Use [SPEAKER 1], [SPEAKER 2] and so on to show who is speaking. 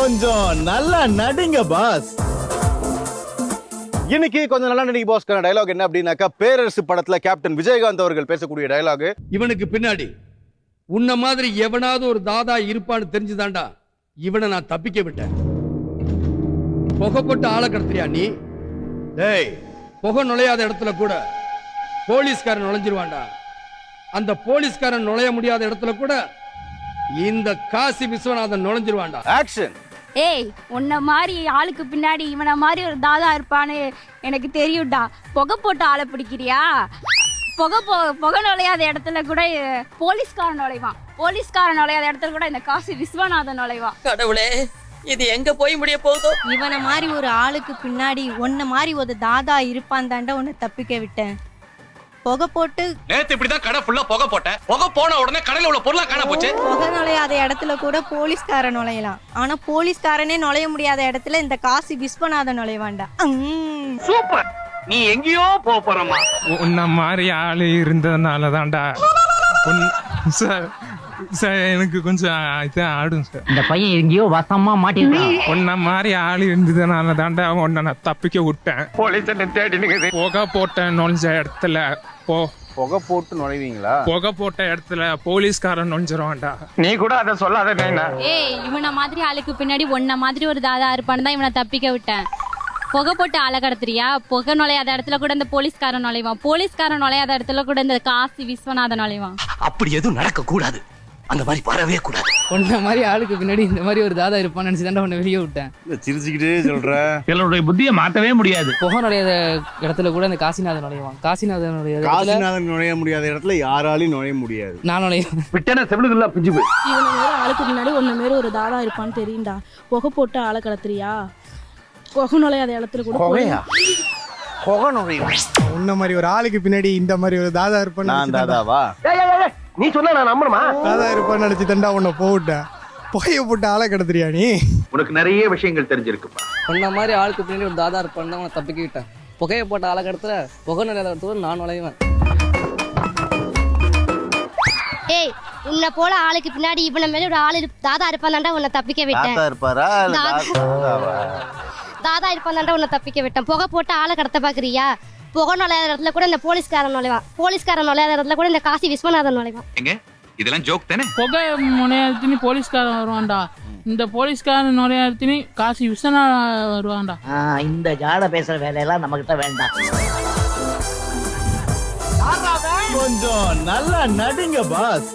[SPEAKER 1] கொஞ்சம் நல்லா நடிங்க பாஸ்.
[SPEAKER 2] இன்னைக்கு கொஞ்சம் நல்லா நடிங்க பாஸ்க்கான டயலாக் என்ன அப்படின்னாக்கா, பேரரசு படத்துல கேப்டன் விஜயகாந்த் அவர்கள் பேசக்கூடிய டயலாக்.
[SPEAKER 3] இவனுக்கு பின்னாடி உன்ன மாதிரி எவனாவது ஒரு தாதா இருப்பான்னு தெரிஞ்சுதான்டா இவனை நான் தப்பிக்க விட்டேன். புகை போட்டு ஆளை கடத்துறியா நீ? டேய், புகை நுழையாத இடத்துல கூட போலீஸ்காரன் நுழைஞ்சிருவான்டா. அந்த போலீஸ்காரன் நுழைய முடியாத இடத்துல கூட இந்த காசி விஸ்வநாதன் நுழைஞ்சிருவான்டா.
[SPEAKER 2] ஆக்ஷன்.
[SPEAKER 4] ஏய், உன்ன மாதிரி ஆளுக்கு பின்னாடி இவனை மாதிரி ஒரு தாதா இருப்பான்னு எனக்கு தெரியும்டா. புகை போட்டு ஆளை பிடிக்கிறியா? புகை நுழையாத இடத்துல கூட போலீஸ்காரன் நுழைவான். போலீஸ்காரன் நுழையாத இடத்துல கூட இந்த காசி விஸ்வநாதன் நுழைவான்.
[SPEAKER 5] கடவுளே, இது எங்க போய் முடிய போகுதோ?
[SPEAKER 6] இவனை மாதிரி ஒரு ஆளுக்கு பின்னாடி உன்ன மாதிரி ஒரு தாதா இருப்பான் தாண்டா உன்னை தப்பிக்க விட்டேன். புகை போட்டு
[SPEAKER 7] நேத்து இப்படிதான் கடை ஃபுல்லா புகை போட்டேன். புகை போன உடனே கடையில உள்ள பொருளா காண போச்சு.
[SPEAKER 6] புகை நுழையாத இடத்துல கூட போலீஸ்காரன் நுழையலாம். ஆனா போலீஸ்காரனே நுழைய முடியாத இடத்துல இந்த காசி விஸ்வநாதன் நுழைவான்டா.
[SPEAKER 7] சூப்பர். நீ எங்கேயோ போறமா?
[SPEAKER 8] உன்ன மாதிரி ஆளு இருந்ததுனால தான்டா. சார் சார் எனக்கு கொஞ்சம் இதான் ஆடும் சார்.
[SPEAKER 5] இந்த பையன் எங்கேயோ வசமா மாட்டிருக்கான்.
[SPEAKER 8] உன்ன மாதிரி ஆளு இருந்ததுனால தான்டா உன்னை நான் தப்பிக்க விட்டேன்.
[SPEAKER 7] போலீஸ் தேடி
[SPEAKER 8] புகை போட்ட நுழைஞ்ச இடத்துல
[SPEAKER 2] புகை போட்டு நுழைவீங்களா?
[SPEAKER 8] புகை போட்ட இடத்துல போலீஸ்காரன் நுழைஞ்சிருவான்டா.
[SPEAKER 7] நீ கூட அதை சொல்லாத.
[SPEAKER 4] ஏய், இவனை மாதிரி ஆளுக்கு பின்னாடி உன்ன மாதிரி ஒரு தாதா இருப்பான்னு தான் இவனை தப்பிக்க விட்டேன். புகை போட்டு ஆளை கடத்துறியா? புகை நுழையாத இடத்துல கூட இந்த போலீஸ்காரன் நுழைவான். போலீஸ்காரன் நுழையாத இடத்துல கூட இந்த காசி விஸ்வநாதன் நுழைவான்.
[SPEAKER 7] அப்படி எதுவும் நடக்க கூடாது. அந்த மாதிரி வரவே கூடாது.
[SPEAKER 9] உன்ன மாதிரி ஆளுக்கு பின்னாடி இந்த மாதிரி ஒரு தாதா இருப்பான்னு நினைச்சுதான் உன்னை வெளியே விட்டேன்.
[SPEAKER 2] சிரிச்சுக்கிட்டே சொல்ற.
[SPEAKER 7] என்னுடைய புத்தியை மாத்தவே முடியாது.
[SPEAKER 9] புகை நுழையாத இடத்துல கூட இந்த காசிநாதன் நுழைவான்.
[SPEAKER 2] காசிநாதன் நுழைய முடியாத இடத்துல யாராலையும் நுழைய முடியாது.
[SPEAKER 9] நான் நுழைவேன்.
[SPEAKER 7] விட்டன செவிலுக்குள்ள பிஞ்சு போய்.
[SPEAKER 10] இவனை வேற ஆளுக்கு முன்னாடி உன்ன மாரி ஒரு தாதா இருப்பான்னு தெரியும்டா. புகை போட்டு ஆளை கடத்துறியா? புகை நுழையாத இடத்துல கூட
[SPEAKER 2] புகை நுழையும்.
[SPEAKER 11] உன்ன மாதிரி ஒரு ஆளுக்கு பின்னாடி இந்த மாதிரி ஒரு தாதா இருப்பான்னு
[SPEAKER 2] நான் தாதாவா?
[SPEAKER 7] நீ சொன்னா நான் நம்பணுமா?
[SPEAKER 11] தாதா இருப்பான்னு நினைச்சு தண்டா உன்னை போவிட்டேன். புகையை போட்டு ஆளை கடத்துறியா நீ?
[SPEAKER 7] உனக்கு நிறைய விஷயங்கள் தெரிஞ்சிருக்குப்பா.
[SPEAKER 9] உன்ன மாதிரி ஆளுக்கு பின்னாடி ஒரு தாதா இருப்பான்னு தான் உன்னை தப்பிக்க விட்டேன். புகையை போட்ட ஆளை கடத்துல புகை நுழையாத இடத்துல நான் நுழைவேன்.
[SPEAKER 6] ஏய், உன்னை போல ஆளுக்கு பின்னாடி இவனை மேல ஒரு ஆளு தாதா இருப்பான் தாண்டா உன்னை தப்பிக்க விட்டேன்.
[SPEAKER 2] தாத்தா இருப்பாரா?
[SPEAKER 6] தாதா இருப்பான் தாண்டா உன்னை தப்பிக்க விட்டேன். புகை போட்டு ஆளை கடத்த பாக்குறியா? புகை நுழையாத இடத்துல கூட இந்த போலீஸ்காரன் நுழைவான். போலீஸ்காரன் நுழையாத இடத்துல கூட இந்த காசி விஸ்வநாதன் நுழைவான்.
[SPEAKER 7] எங்க இதெல்லாம் ஜோக் தானே?
[SPEAKER 9] புகை நுழையாதத்தினி போலீஸ்காரன் வருவான்டா. இந்த போலீஸ்காரன் நுழையாதத்தினி காசி விஸ்வநாதன் வருவான்டா.
[SPEAKER 5] இந்த ஜாட பேசுற வேலையெல்லாம் நம்ம கிட்ட வேண்டாம்.
[SPEAKER 1] கொஞ்சம் நல்லா நடிங்க பாஸ்.